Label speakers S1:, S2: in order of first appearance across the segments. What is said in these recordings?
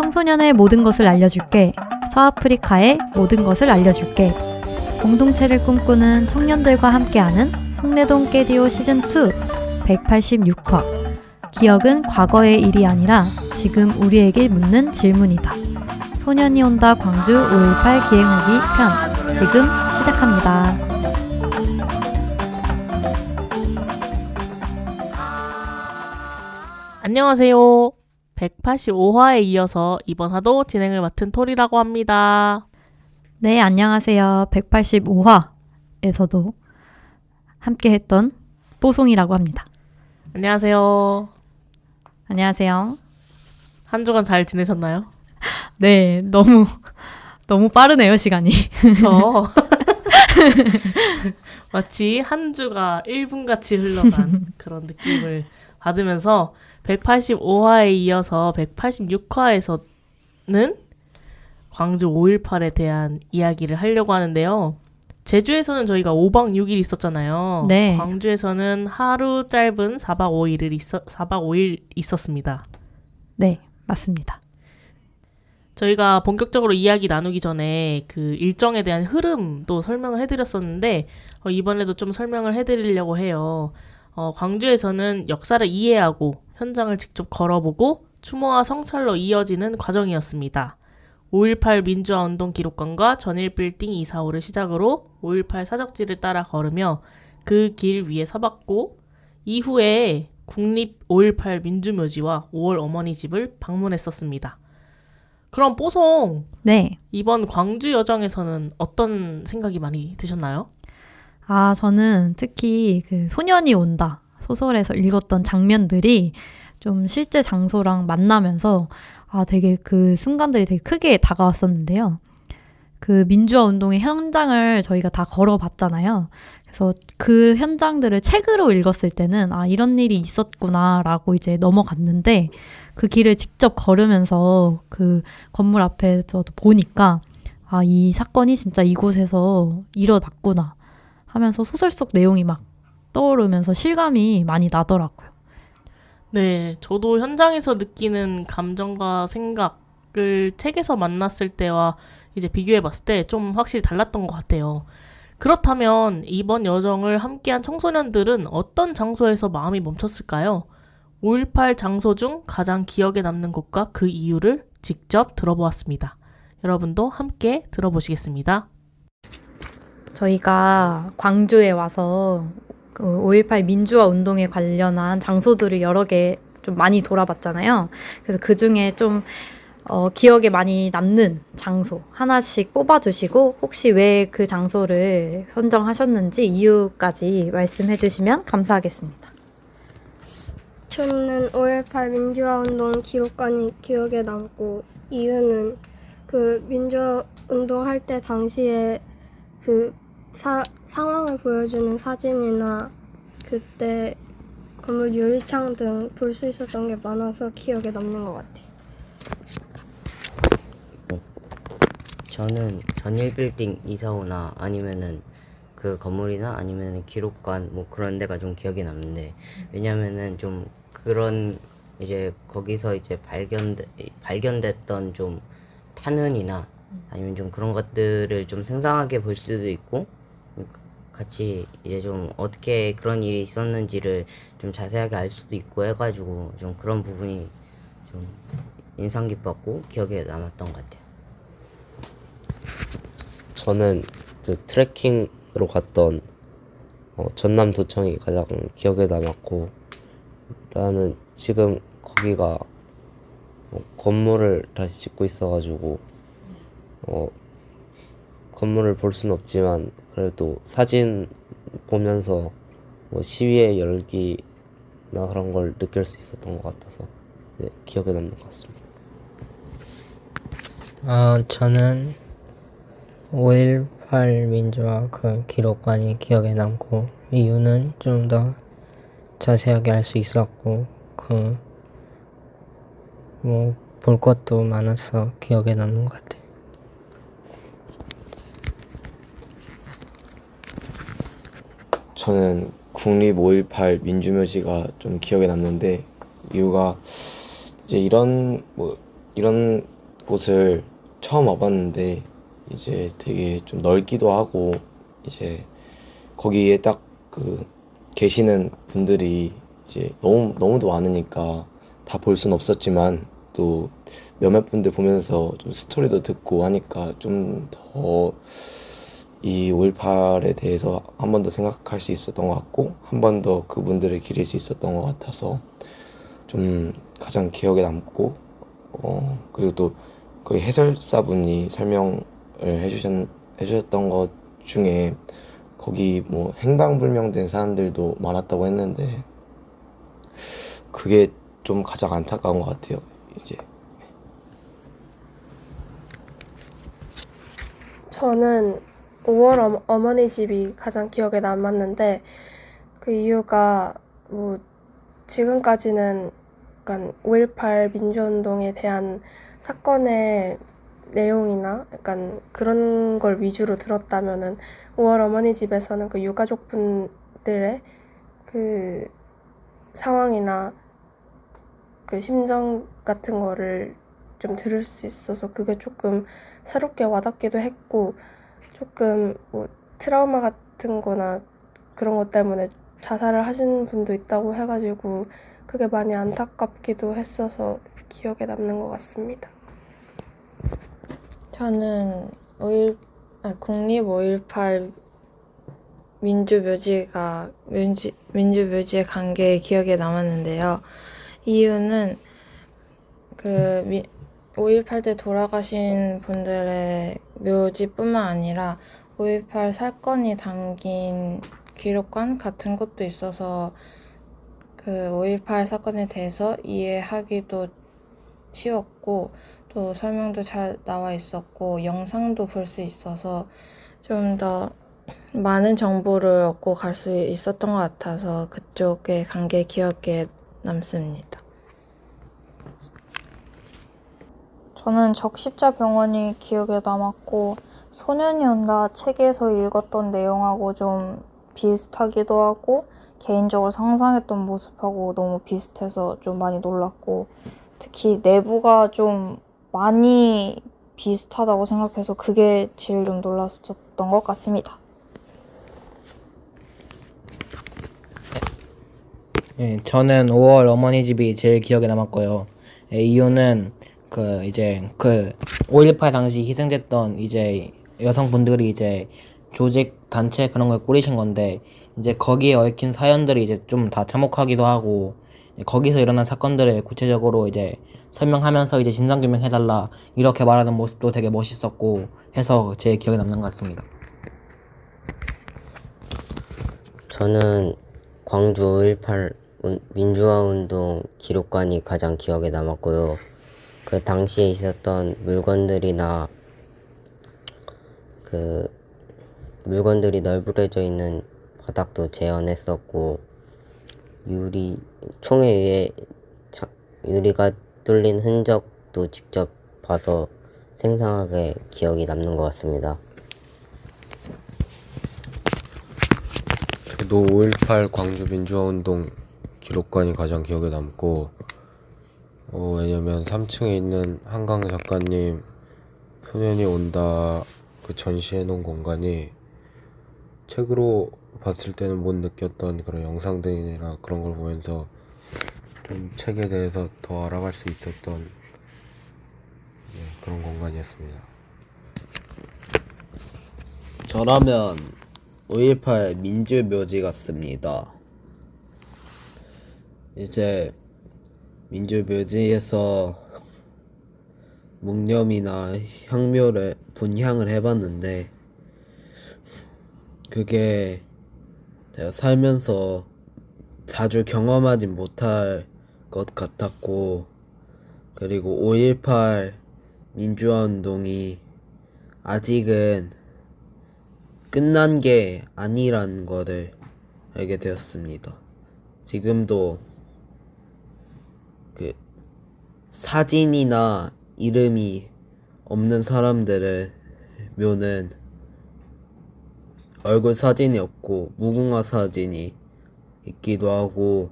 S1: 청소년의 모든 것을 알려줄게. 서아프리카의 모든 것을 알려줄게. 공동체를 꿈꾸는 청년들과 함께하는 송내동 깨디오 시즌2 186화. 기억은 과거의 일이 아니라 지금 우리에게 묻는 질문이다. 소년이 온다 광주 5.18 기행후기 편 지금 시작합니다.
S2: 안녕하세요. 185화에 이어서 이번 화도 진행을 맡은 톨이라고 합니다.
S1: 네, 안녕하세요. 185화에서도 함께했던 뽀송이라고 합니다.
S2: 안녕하세요.
S1: 안녕하세요.
S2: 한 주간 잘 지내셨나요?
S1: 네, 너무 빠르네요, 시간이.
S2: 저 마치 한 주가 1분같이 흘러간 그런 느낌을 받으면서 185화에 이어서 186화에서는 광주 5.18에 대한 이야기를 하려고 하는데요. 제주에서는 저희가 5박 6일 있었잖아요.
S1: 네.
S2: 광주에서는 하루 짧은 4박 5일 있었습니다.
S1: 네, 맞습니다.
S2: 저희가 본격적으로 이야기 나누기 전에 그 일정에 대한 흐름도 설명을 해드렸었는데 이번에도 좀 설명을 해드리려고 해요. 광주에서는 역사를 이해하고 현장을 직접 걸어보고 추모와 성찰로 이어지는 과정이었습니다. 5.18 민주화운동 기록관과 전일빌딩 이사호를 시작으로 5.18 사적지를 따라 걸으며 그 길 위에 서봤고 이후에 국립 5.18 민주묘지와 5월 어머니 집을 방문했었습니다. 그럼 뽀송,
S1: 네.
S2: 이번 광주 여정에서는 어떤 생각이 많이 드셨나요?
S1: 저는 특히 그 소년이 온다 소설에서 읽었던 장면들이 좀 실제 장소랑 만나면서 되게 그 순간들이 되게 크게 다가왔었는데요. 그 민주화 운동의 현장을 저희가 다 걸어봤잖아요. 그래서 그 현장들을 책으로 읽었을 때는 이런 일이 있었구나라고 이제 넘어갔는데 그 길을 직접 걸으면서 그 건물 앞에서도 보니까 이 사건이 진짜 이곳에서 일어났구나 하면서 소설 속 내용이 막 떠오르면서 실감이 많이 나더라고요.
S2: 네, 저도 현장에서 느끼는 감정과 생각을 책에서 만났을 때와 이제 비교해봤을 때 좀 확실히 달랐던 것 같아요. 그렇다면 이번 여정을 함께한 청소년들은 어떤 장소에서 마음이 멈췄을까요? 5.18 장소 중 가장 기억에 남는 곳과 그 이유를 직접 들어보았습니다. 여러분도 함께 들어보시겠습니다.
S1: 저희가 광주에 와서 그 5.18 민주화 운동에 관련한 장소들을 여러 개 좀 많이 돌아봤잖아요. 그래서 그 중에 좀 기억에 많이 남는 장소 하나씩 뽑아주시고 혹시 왜 그 장소를 선정하셨는지 이유까지 말씀해 주시면 감사하겠습니다.
S3: 저는 5.18 민주화운동 기록관이 기억에 남고 이유는 그 민주화운동 할 때 당시에 그 상황을 보여주는 사진이나 그때 건물 유리창 등 볼 수 있었던 게 많아서 기억에 남는 것 같아요.
S4: 저는 전일빌딩 이사호나 아니면은 그 건물이나 아니면은 기록관 뭐 그런 데가 좀 기억에 남는데 왜냐면은 좀 그런 이제 거기서 이제 발견됐던 좀 탄흔이나 아니면 좀 그런 것들을 좀 생생하게 볼 수도 있고 같이 이제 좀 어떻게 그런 일이 있었는지를 좀 자세하게 알 수도 있고 해가지고 좀 그런 부분이 좀 인상 깊었고 기억에 남았던 것 같아요.
S5: 저는 트레킹으로 갔던 전남도청이 가장 기억에 남았고 나는 지금 거기가 건물을 다시 짓고 있어가지고 건물을 볼 수는 없지만 그래도 사진 보면서 시위의 열기나 그런 걸 느낄 수 있었던 것 같아서 기억에 남는 것 같습니다.
S6: 저는 5.18 민주화 그 기록관이 기억에 남고 이유는 좀 더 자세하게 알 수 있었고 볼 것도 많아서 기억에 남는 것 같아요.
S7: 저는 국립 5.18 민주묘지가 좀 기억에 남는데 이유가 이제 이런 이런 곳을 처음 와봤는데 이제 되게 좀 넓기도 하고 이제 거기에 딱 그 계시는 분들이 이제 너무도 많으니까 다 볼 순 없었지만 또 몇몇 분들 보면서 좀 스토리도 듣고 하니까 좀 더 이 5.18에 대해서 한 번 더 생각할 수 있었던 것 같고 한 번 더 그분들을 기릴 수 있었던 것 같아서 좀 가장 기억에 남고 그리고 또 그 해설사분이 설명을 해주셨던 것 중에 거기 뭐 행방불명된 사람들도 많았다고 했는데 그게 좀 가장 안타까운 것 같아요. 이제
S3: 저는 5월 어머니 집이 가장 기억에 남았는데 그 이유가 뭐 지금까지는 약간 5.18 민주운동에 대한 사건의 내용이나 약간 그런 걸 위주로 들었다면은 5월 어머니 집에서는 그 유가족분들의 그 상황이나 그 심정 같은 거를 좀 들을 수 있어서 그게 조금 새롭게 와닿기도 했고 조금 뭐 트라우마 같은 거나 그런 것 때문에 자살을 하신 분도 있다고 해가지고 그게 많이 안타깝기도 했어서 기억에 남는 것 같습니다.
S8: 저는 국립 5.18 민주묘지에 간 게 기억에 남았는데요. 이유는 5.18 때 돌아가신 분들의 묘지뿐만 아니라 5.18 사건이 담긴 기록관 같은 것도 있어서 그 5.18 사건에 대해서 이해하기도 쉬웠고 또 설명도 잘 나와 있었고 영상도 볼 수 있어서 좀 더 많은 정보를 얻고 갈 수 있었던 것 같아서 그쪽에 간 게 기억에 남습니다.
S9: 저는 적십자병원이 기억에 남았고 소년이 온다 책에서 읽었던 내용하고 좀 비슷하기도 하고 개인적으로 상상했던 모습하고 너무 비슷해서 좀 많이 놀랐고 특히 내부가 좀 많이 비슷하다고 생각해서 그게 제일 좀 놀랐었던 것 같습니다.
S6: 네, 저는 5월 어머니 집이 제일 기억에 남았고요. 이유는 5.18 당시 희생됐던 이제 여성분들이 이제 조직 단체 그런 걸 꾸리신 건데 이제 거기에 얽힌 사연들이 이제 좀 다 참혹하기도 하고 거기서 일어난 사건들을 구체적으로 이제 설명하면서 이제 진상규명 해달라 이렇게 말하는 모습도 되게 멋있었고 해서 제일 기억에 남는 것 같습니다.
S4: 저는 광주 5.18 민주화운동 기록관이 가장 기억에 남았고요. 그 당시에 있었던 물건들이나 그 물건들이 널브러져 있는 바닥도 재현했었고 총에 의해 유리가 뚫린 흔적도 직접 봐서 생생하게 기억이 남는 것 같습니다.
S10: 저도 5.18 광주 민주화운동 기록관이 가장 기억에 남고 왜냐면 3층에 있는 한강 작가님 소년이 온다 그 전시해놓은 공간이 책으로 봤을 때는 못 느꼈던 그런 영상들이나 그런 걸 보면서 좀 책에 대해서 더 알아갈 수 있었던 그런 공간이었습니다.
S5: 저라면 5.18 민주묘지 같습니다. 이제 민주묘지에서 묵념이나 향묘를 분향을 해봤는데 그게 제가 살면서 자주 경험하지 못할 것 같았고 그리고 5.18 민주화운동이 아직은 끝난 게 아니라는 거를 알게 되었습니다. 지금도 그 사진이나 이름이 없는 사람들을 묘는 얼굴 사진이 없고 무궁화 사진이 있기도 하고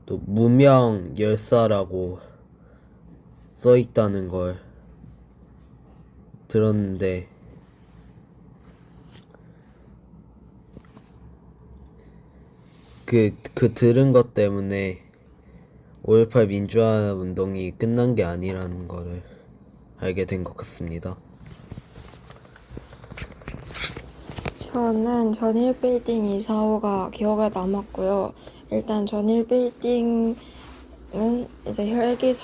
S5: 또 무명 열사라고 써 있다는 걸 들었는데 그 들은 것 때문에 5.18 민주화 운동이 끝난 게 아니라는 거를 알게 된 것 같습니다.
S8: 저는 전일 빌딩 245가 기억에 남았고요. 일단 전일 빌딩은 이제 헬기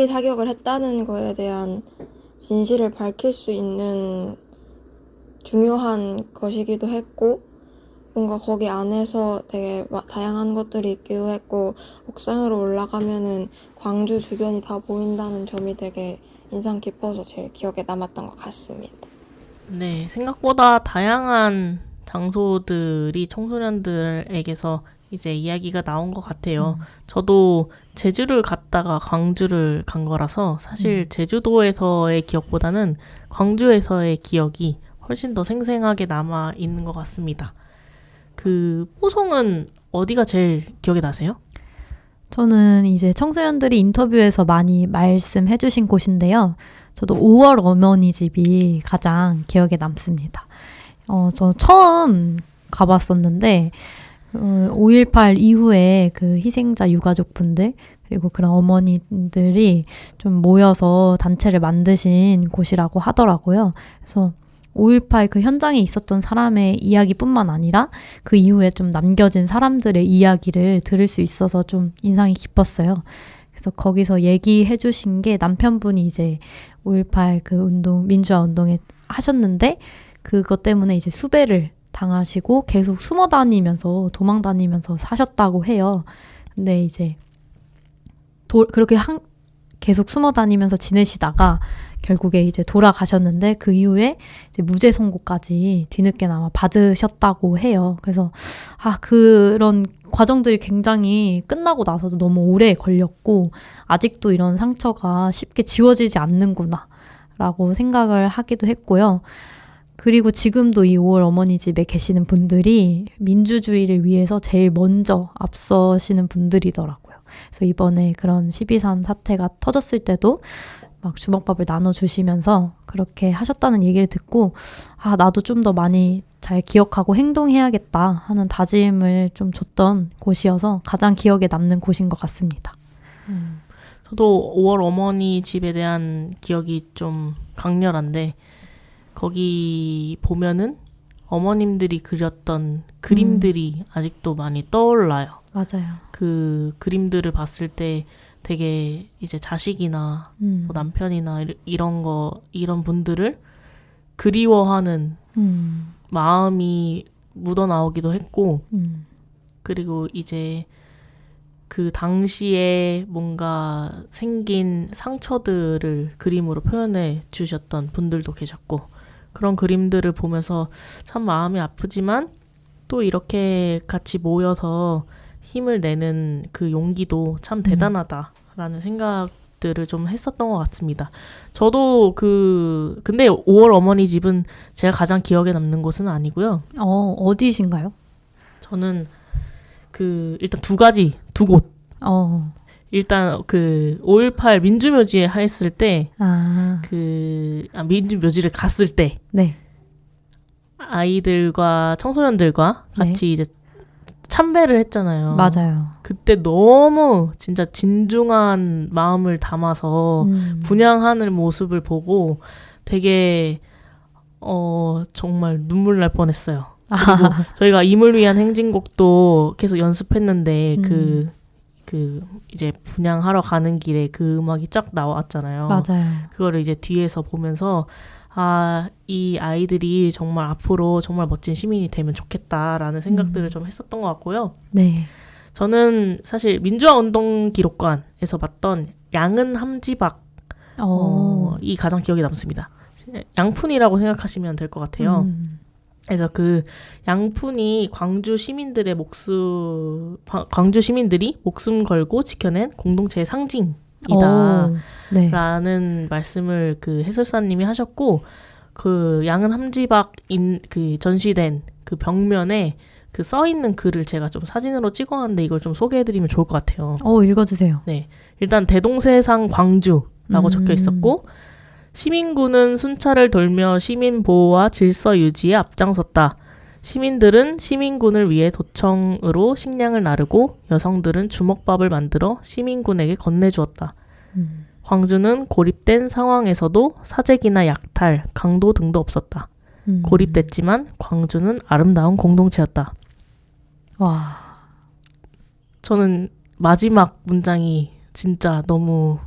S8: 사격을 했다는 거에 대한 진실을 밝힐 수 있는 중요한 것이기도 했고, 뭔가 거기 안에서 되게 다양한 것들이 있기도 했고, 옥상으로 올라가면은 광주 주변이 다 보인다는 점이 되게 인상 깊어서 제일 기억에 남았던 것 같습니다.
S2: 네, 생각보다 다양한 장소들이 청소년들에게서 이제 이야기가 나온 것 같아요. 저도 제주를 갔다가 광주를 간 거라서 사실 제주도에서의 기억보다는 광주에서의 기억이 훨씬 더 생생하게 남아 있는 것 같습니다. 그 포송은 어디가 제일 기억에 나세요?
S1: 저는 이제 청소년들이 인터뷰에서 많이 말씀해 주신 곳인데요. 저도 5월 어머니 집이 가장 기억에 남습니다. 저 처음 가봤었는데 5.18 이후에 그 희생자 유가족분들 그리고 그런 어머니들이 좀 모여서 단체를 만드신 곳이라고 하더라고요. 그래서 5.18 그 현장에 있었던 사람의 이야기뿐만 아니라 그 이후에 좀 남겨진 사람들의 이야기를 들을 수 있어서 좀 인상이 깊었어요. 그래서 거기서 얘기해 주신 게 남편분이 이제 5.18 그 운동, 민주화 운동에 하셨는데 그것 때문에 이제 수배를 당하시고 계속 숨어 다니면서 도망 다니면서 사셨다고 해요. 근데 이제 그렇게 계속 숨어 다니면서 지내시다가 결국에 이제 돌아가셨는데 그 이후에 이제 무죄 선고까지 뒤늦게나마 받으셨다고 해요. 그래서 그런 과정들이 굉장히 끝나고 나서도 너무 오래 걸렸고 아직도 이런 상처가 쉽게 지워지지 않는구나 라고 생각을 하기도 했고요. 그리고 지금도 이 5월 어머니 집에 계시는 분들이 민주주의를 위해서 제일 먼저 앞서시는 분들이더라고요. 그래서 이번에 그런 12.3 사태가 터졌을 때도 막 주먹밥을 나눠주시면서 그렇게 하셨다는 얘기를 듣고 나도 좀 더 많이 잘 기억하고 행동해야겠다 하는 다짐을 좀 줬던 곳이어서 가장 기억에 남는 곳인 것 같습니다.
S2: 저도 5월 어머니 집에 대한 기억이 좀 강렬한데 거기 보면은 어머님들이 그렸던 그림들이 아직도 많이 떠올라요.
S1: 맞아요.
S2: 그 그림들을 봤을 때 되게 이제 자식이나 뭐 남편이나 이런 분들을 그리워하는 마음이 묻어나오기도 했고 그리고 이제 그 당시에 뭔가 생긴 상처들을 그림으로 표현해 주셨던 분들도 계셨고 그런 그림들을 보면서 참 마음이 아프지만 또 이렇게 같이 모여서 힘을 내는 그 용기도 참 대단하다라는 생각들을 좀 했었던 것 같습니다. 저도 근데 5월 어머니 집은 제가 가장 기억에 남는 곳은 아니고요.
S1: 어디신가요?
S2: 저는 일단 두 곳. 일단 5.18 민주묘지에 했을 때 민주묘지를 갔을 때
S1: 네.
S2: 아이들과 청소년들과 같이 이제 참배를 했잖아요.
S1: 맞아요.
S2: 그때 너무 진짜 진중한 마음을 담아서 분향하는 모습을 보고 되게 정말 눈물 날 뻔했어요. 그리고 저희가 임을 위한 행진곡도 계속 연습했는데 이제 분향하러 가는 길에 그 음악이 쫙 나왔잖아요.
S1: 맞아요.
S2: 그거를 이제 뒤에서 보면서 이 아이들이 정말 앞으로 정말 멋진 시민이 되면 좋겠다라는 생각들을 좀 했었던 것 같고요.
S1: 네.
S2: 저는 사실 민주화 운동 기록관에서 봤던 양은 함지박 이 가장 기억에 남습니다. 양푼이라고 생각하시면 될 것 같아요. 그래서 그 양푼이 광주 시민들이 목숨 걸고 지켜낸 공동체의 상징이다.
S1: 네.
S2: 라는 말씀을 그 해설사님이 하셨고 그 양은 함지박 그 전시된 그 벽면에 그 써있는 글을 제가 좀 사진으로 찍어놨는데 이걸 좀 소개해드리면 좋을 것 같아요.
S1: 읽어주세요.
S2: 네, 일단 대동세상 광주라고 적혀 있었고 시민군은 순찰을 돌며 시민 보호와 질서 유지에 앞장섰다. 시민들은 시민군을 위해 도청으로 식량을 나르고 여성들은 주먹밥을 만들어 시민군에게 건네주었다. 광주는 고립된 상황에서도 사재기나 약탈, 강도 등도 없었다. 고립됐지만 광주는 아름다운 공동체였다.
S1: 와.
S2: 저는 마지막 문장이 진짜 너무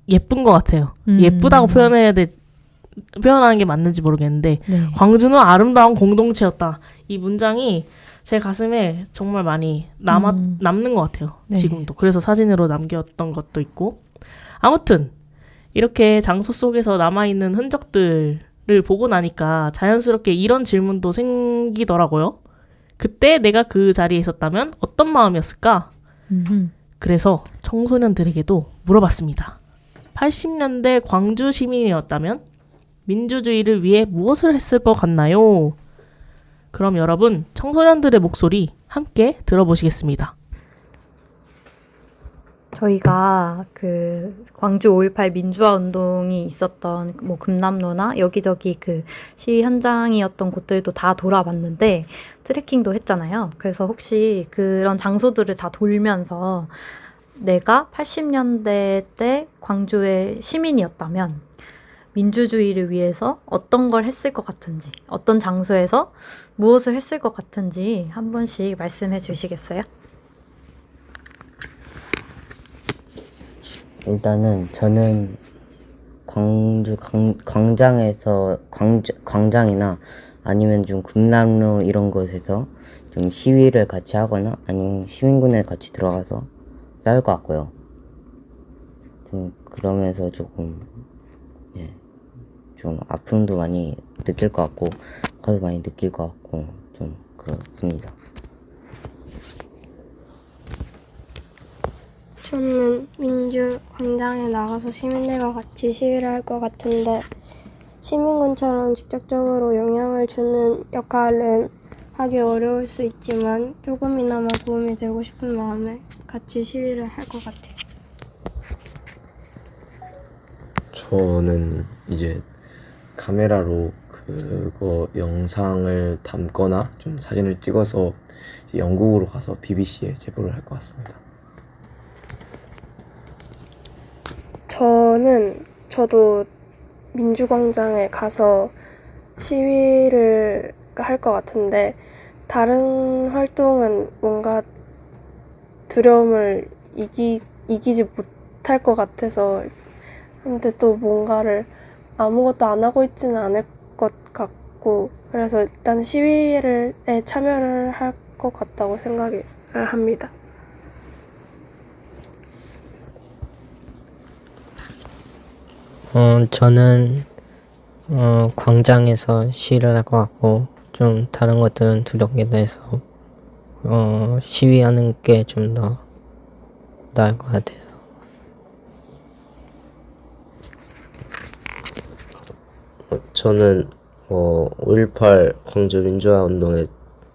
S2: 예쁜 것 같아요. 예쁘다고 표현하는 게 맞는지 모르겠는데
S1: 네.
S2: 광주는 아름다운 공동체였다. 이 문장이 제 가슴에 정말 많이 남는 것 같아요.
S1: 네.
S2: 지금도. 그래서 사진으로 남겼던 것도 있고. 아무튼 이렇게 장소 속에서 남아있는 흔적들을 보고 나니까 자연스럽게 이런 질문도 생기더라고요. 그때 내가 그 자리에 있었다면 어떤 마음이었을까? 그래서 청소년들에게도 물어봤습니다. 80년대 광주 시민이었다면 민주주의를 위해 무엇을 했을 것 같나요? 그럼 여러분, 청소년들의 목소리 함께 들어보시겠습니다.
S1: 저희가 그 광주 5.18 민주화 운동이 있었던 뭐 금남로나 여기저기 그 시위 현장이었던 곳들도 다 돌아봤는데 트레킹도 했잖아요. 그래서 혹시 그런 장소들을 다 돌면서 내가 80년대 때 광주의 시민이었다면 민주주의를 위해서 어떤 걸 했을 것 같은지, 어떤 장소에서 무엇을 했을 것 같은지 한 번씩 말씀해 주시겠어요?
S4: 일단은 저는 광주 광장이나 아니면 좀 금남로 이런 곳에서 좀 시위를 같이 하거나 아니면 시민군에 같이 들어가서 싸울 것 같고요. 좀 그러면서 조금 좀 아픔도 많이 느낄 것 같고 화도 많이 느낄 것 같고 좀 그렇습니다.
S3: 저는 민주광장에 나가서 시민들과 같이 시위를 할 것 같은데 시민군처럼 직접적으로 영향을 주는 역할은 하기 어려울 수 있지만 조금이나마 도움이 되고 싶은 마음에 같이 시위를 할 것 같아요.
S7: 저는 이제 카메라로 그거 영상을 담거나 좀 사진을 찍어서 영국으로 가서 BBC에 제보를 할 것 같습니다.
S3: 저도 민주광장에 가서 시위를 할 것 같은데 다른 활동은 뭔가 두려움을 이기지 못할 것 같아서 근데 또 뭔가를 아무것도 안 하고 있지는 않을 것 같고 그래서 일단 시위에 참여를 할 것 같다고 생각을 합니다.
S6: 저는 광장에서 시위를 할 것 같고 좀 다른 것들은 두렵기도 해서 시위하는 게 좀 더 나을 것 같아서.
S5: 저는 5.18 광주 민주화 운동에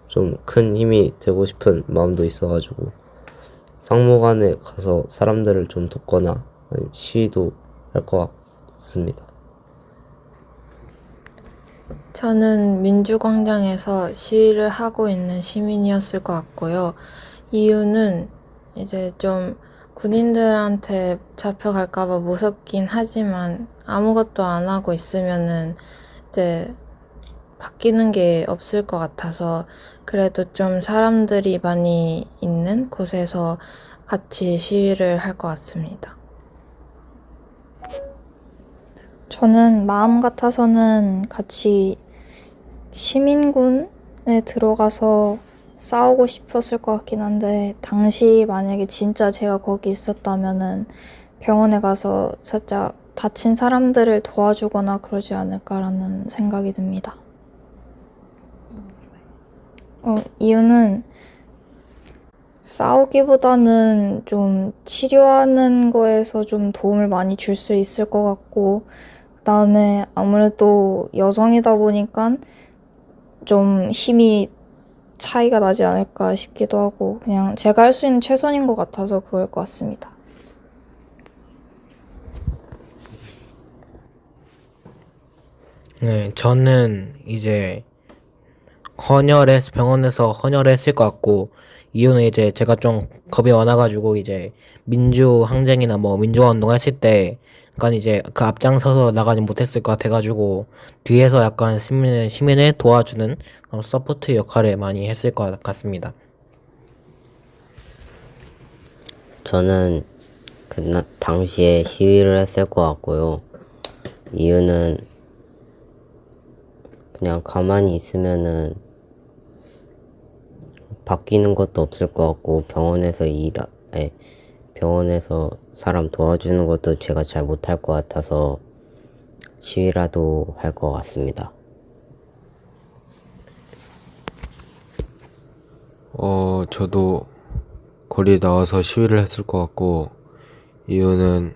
S5: 좀 큰 힘이 되고 싶은 마음도 있어가지고 상무관에 가서 사람들을 좀 돕거나 아니면 시위도 할 것 같습니다.
S8: 저는 민주광장에서 시위를 하고 있는 시민이었을 것 같고요. 이유는 이제 좀 군인들한테 잡혀갈까봐 무섭긴 하지만 아무것도 안 하고 있으면은 이제 바뀌는 게 없을 것 같아서 그래도 좀 사람들이 많이 있는 곳에서 같이 시위를 할 것 같습니다.
S9: 저는 마음 같아서는 같이 시민군에 들어가서 싸우고 싶었을 것 같긴 한데 당시 만약에 진짜 제가 거기 있었다면은 병원에 가서 살짝 다친 사람들을 도와주거나 그러지 않을까라는 생각이 듭니다. 이유는 싸우기보다는 좀 치료하는 거에서 좀 도움을 많이 줄 수 있을 것 같고 그다음에 아무래도 여성이다 보니까 좀 힘이 차이가 나지 않을까 싶기도 하고 그냥 제가 할 수 있는 최선인 것 같아서 그럴 것 같습니다.
S6: 네, 저는 이제 병원에서 헌혈을 했을 것 같고, 이유는 이제 제가 좀 겁이 많아가지고 이제 민주 항쟁이나 뭐 민주화 운동 했을 때 약간 이제 그 앞장서서 나가지 못했을 것 같아가지고 뒤에서 약간 시민을 도와주는 서포트 역할을 많이 했을 것 같습니다.
S4: 저는 당시에 시위를 했을 것 같고요. 이유는 그냥 가만히 있으면은 바뀌는 것도 없을 것 같고, 병원에서 사람 도와주는 것도 제가 잘 못할 것 같아서 시위라도 할 것 같습니다.
S10: 저도 거리에 나와서 시위를 했을 것 같고, 이유는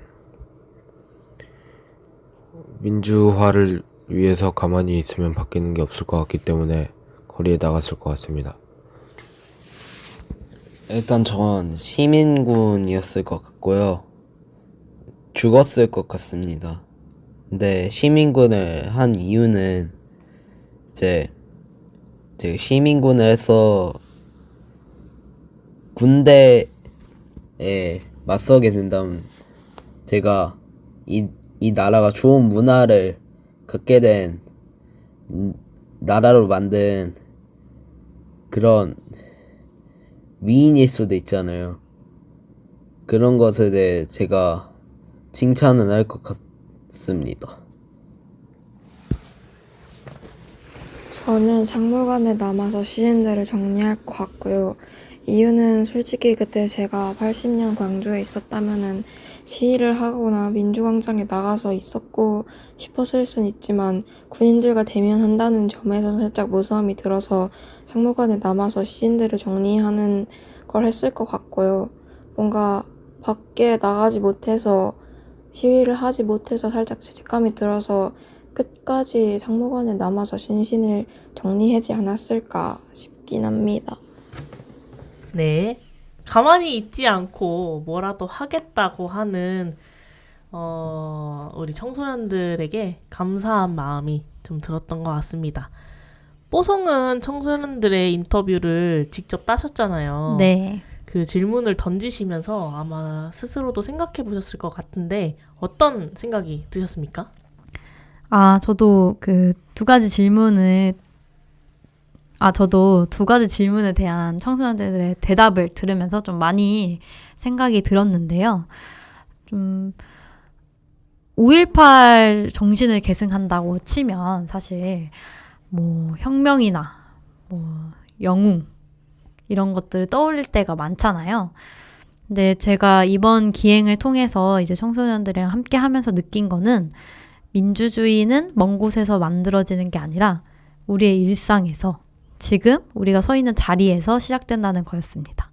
S10: 민주화를 위해서 가만히 있으면 바뀌는 게 없을 것 같기 때문에 거리에 나갔을 것 같습니다.
S5: 일단 전 시민군이었을 것 같고요. 죽었을 것 같습니다. 근데 시민군을 한 이유는 이제 시민군을 해서 군대에 맞서게 된다면 제가 이 나라가 좋은 문화를 갖게 된 나라로 만든 그런 위인일 수도 있잖아요. 그런 것에 대해 제가 칭찬은 할 것 같습니다.
S8: 저는 박물관에 남아서 시신들을 정리할 것 같고요. 이유는 솔직히 그때 제가 80년 광주에 있었다면은 시위를 하거나 민주광장에 나가서 있었고 싶었을 순 있지만 군인들과 대면한다는 점에서 살짝 무서움이 들어서 박물관에 남아서 시신들을 정리하는 걸 했을 것 같고요. 뭔가 밖에 나가지 못해서 시위를 하지 못해서 살짝 죄책감이 들어서 끝까지 박물관에 남아서 신신을 정리하지 않았을까 싶긴 합니다.
S2: 네. 가만히 있지 않고 뭐라도 하겠다고 하는 우리 청소년들에게 감사한 마음이 좀 들었던 것 같습니다. 뽀송은 청소년들의 인터뷰를 직접 따셨잖아요.
S1: 네.
S2: 그 질문을 던지시면서 아마 스스로도 생각해 보셨을 것 같은데 어떤 생각이 드셨습니까?
S1: 저도 저도 두 가지 질문에 대한 청소년들의 대답을 들으면서 좀 많이 생각이 들었는데요. 5.18 정신을 계승한다고 치면 사실 뭐 혁명이나 뭐 영웅 이런 것들을 떠올릴 때가 많잖아요. 근데 제가 이번 기행을 통해서 이제 청소년들이랑 함께 하면서 느낀 거는 민주주의는 먼 곳에서 만들어지는 게 아니라 우리의 일상에서 지금 우리가 서 있는 자리에서 시작된다는 거였습니다.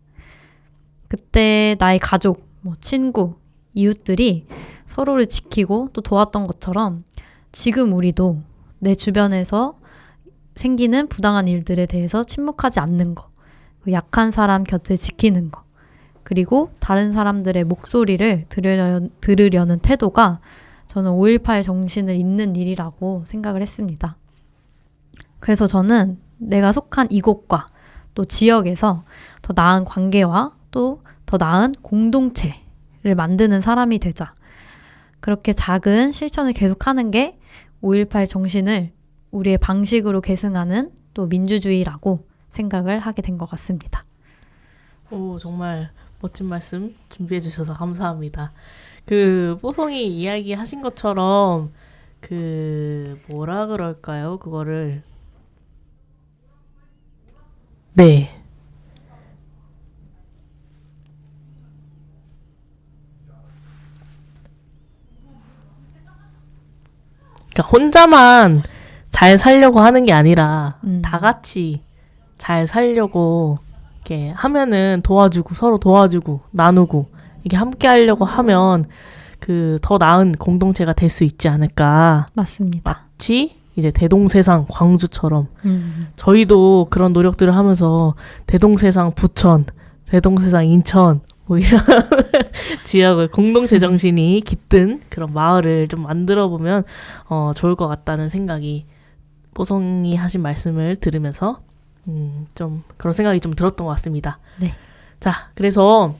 S1: 그때 나의 가족, 친구, 이웃들이 서로를 지키고 또 도왔던 것처럼 지금 우리도 내 주변에서 생기는 부당한 일들에 대해서 침묵하지 않는 거, 약한 사람 곁을 지키는 거, 그리고 다른 사람들의 목소리를 들으려는 태도가 저는 5.18 정신을 잇는 일이라고 생각을 했습니다. 그래서 저는 내가 속한 이곳과 또 지역에서 더 나은 관계와 또 더 나은 공동체를 만드는 사람이 되자. 그렇게 작은 실천을 계속하는 게 5.18 정신을 우리의 방식으로 계승하는 또 민주주의라고 생각을 하게 된 것 같습니다.
S2: 오, 정말 멋진 말씀 준비해 주셔서 감사합니다. 뽀송이 이야기 하신 것처럼 뭐라 그럴까요? 그거를 네. 그러니까 혼자만 잘 살려고 하는 게 아니라 다 같이 잘 살려고 이렇게 하면은 서로 도와주고 나누고 이게 함께 하려고 하면 더 나은 공동체가 될 수 있지 않을까.
S1: 맞습니다.
S2: 마치 이제 대동세상 광주처럼 저희도 그런 노력들을 하면서 대동세상 부천, 대동세상 인천 뭐 이런 지역을 공동체 정신이 깃든 그런 마을을 좀 만들어 보면 좋을 것 같다는 생각이 뽀송이 하신 말씀을 들으면서 좀 그런 생각이 좀 들었던 것 같습니다.
S1: 네.
S2: 자, 그래서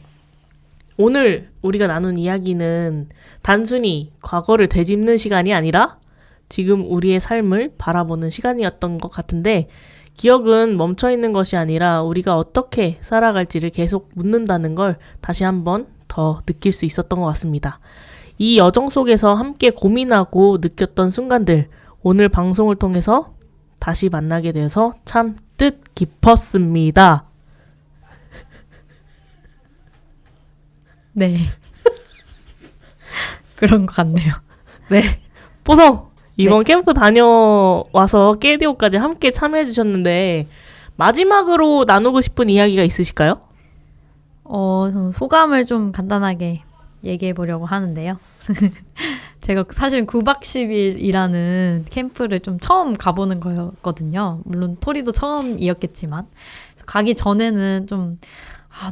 S2: 오늘 우리가 나눈 이야기는 단순히 과거를 되짚는 시간이 아니라 지금 우리의 삶을 바라보는 시간이었던 것 같은데 기억은 멈춰있는 것이 아니라 우리가 어떻게 살아갈지를 계속 묻는다는 걸 다시 한번 더 느낄 수 있었던 것 같습니다. 이 여정 속에서 함께 고민하고 느꼈던 순간들 오늘 방송을 통해서 다시 만나게 되어서 참 뜻깊었습니다.
S1: 네. 그런 것 같네요.
S2: 네. 뽀송! 이번 캠프 다녀와서 깨디오까지 함께 참여해 주셨는데 마지막으로 나누고 싶은 이야기가 있으실까요?
S1: 저 소감을 좀 간단하게 얘기해 보려고 하는데요. 제가 사실 9박 10일이라는 캠프를 좀 처음 가보는 거였거든요. 물론 토리도 처음이었겠지만 가기 전에는 좀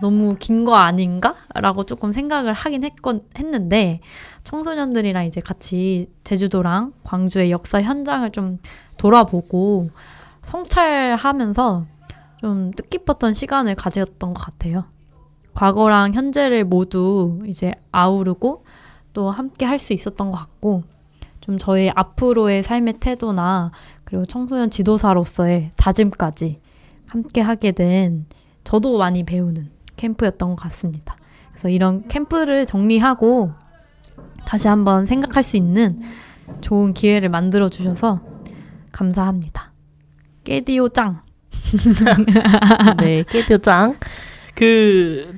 S1: 너무 긴 거 아닌가? 라고 조금 생각을 하긴 했는데 청소년들이랑 이제 같이 제주도랑 광주의 역사 현장을 좀 돌아보고 성찰하면서 좀 뜻깊었던 시간을 가졌던 것 같아요. 과거랑 현재를 모두 이제 아우르고 또 함께 할 수 있었던 것 같고 좀 저의 앞으로의 삶의 태도나 그리고 청소년 지도사로서의 다짐까지 함께 하게 된 저도 많이 배우는 캠프였던 것 같습니다. 그래서 이런 캠프를 정리하고 다시 한번 생각할 수 있는 좋은 기회를 만들어 주셔서 감사합니다. 깨디오 짱!
S2: 네, 깨디오 짱.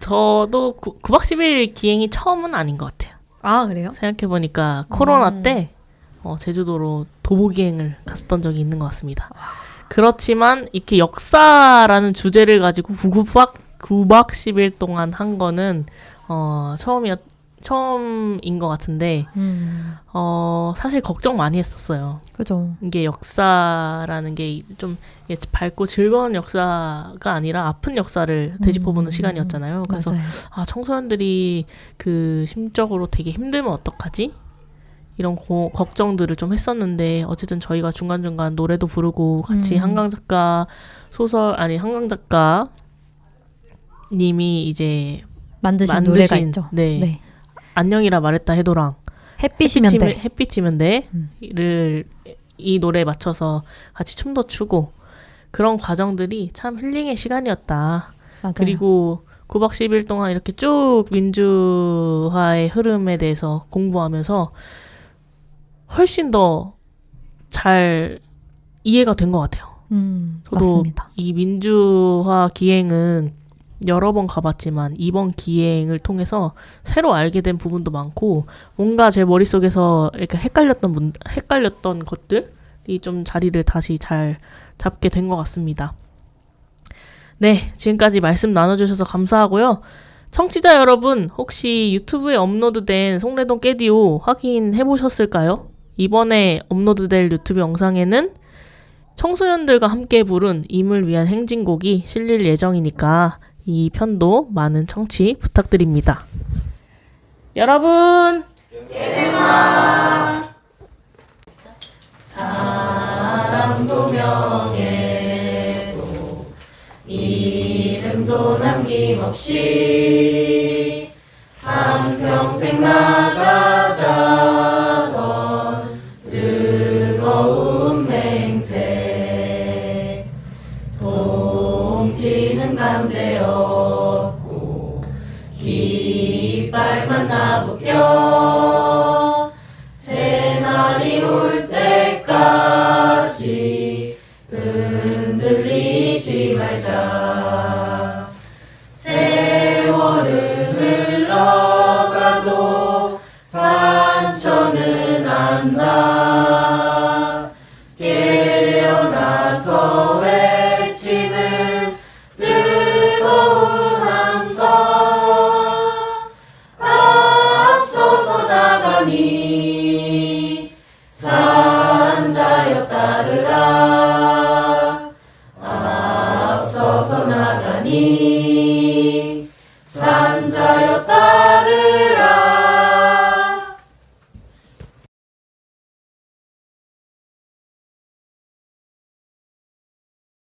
S2: 저도 9박 10일 기행이 처음은 아닌 것 같아요.
S1: 아, 그래요?
S2: 생각해보니까 코로나 때 제주도로 도보기행을 갔었던 적이 있는 것 같습니다. 그렇지만 이렇게 역사라는 주제를 가지고 9박 10일 동안 한 거는 처음인 것 같은데 사실 걱정 많이 했었어요.
S1: 그죠.
S2: 이게 역사라는 게 좀 밝고 즐거운 역사가 아니라 아픈 역사를 되짚어보는 시간이었잖아요. 그래서
S1: 맞아요.
S2: 청소년들이 심적으로 되게 힘들면 어떡하지? 이런 걱정들을 좀 했었는데 어쨌든 저희가 중간중간 노래도 부르고 같이 한강 작가님이 이제
S1: 만드신 노래가 있죠.
S2: 네. 안녕이라 말했다 해도랑 햇빛이면 돼를 이 노래에 맞춰서 같이 춤도 추고 그런 과정들이 참 힐링의 시간이었다.
S1: 맞아요.
S2: 그리고 9박 10일 동안 이렇게 쭉 민주화의 흐름에 대해서 공부하면서 훨씬 더 잘 이해가 된 것 같아요. 저도
S1: 맞습니다.
S2: 이 민주화 기행은 여러 번 가봤지만 이번 기행을 통해서 새로 알게 된 부분도 많고 뭔가 제 머릿속에서 이렇게 헷갈렸던 것들이 좀 자리를 다시 잘 잡게 된 것 같습니다. 네, 지금까지 말씀 나눠주셔서 감사하고요. 청취자 여러분, 혹시 유튜브에 업로드된 송래동 깨디오 확인해보셨을까요? 이번에 업로드될 유튜브 영상에는 청소년들과 함께 부른 임을 위한 행진곡이 실릴 예정이니까 이 편도 많은 청취 부탁드립니다. 여러분! 사랑도 명예도 이름도 남김없이 한평생 나가자던 뜨거운 맹세 동지는 간대었고 깃발만 나부껴 새날이 올 때까지 흔들리지 말자. 세월은 흘러가도 산천은 안다. 깨어나서 외치는 뜨거운 함성 앞서서
S11: 이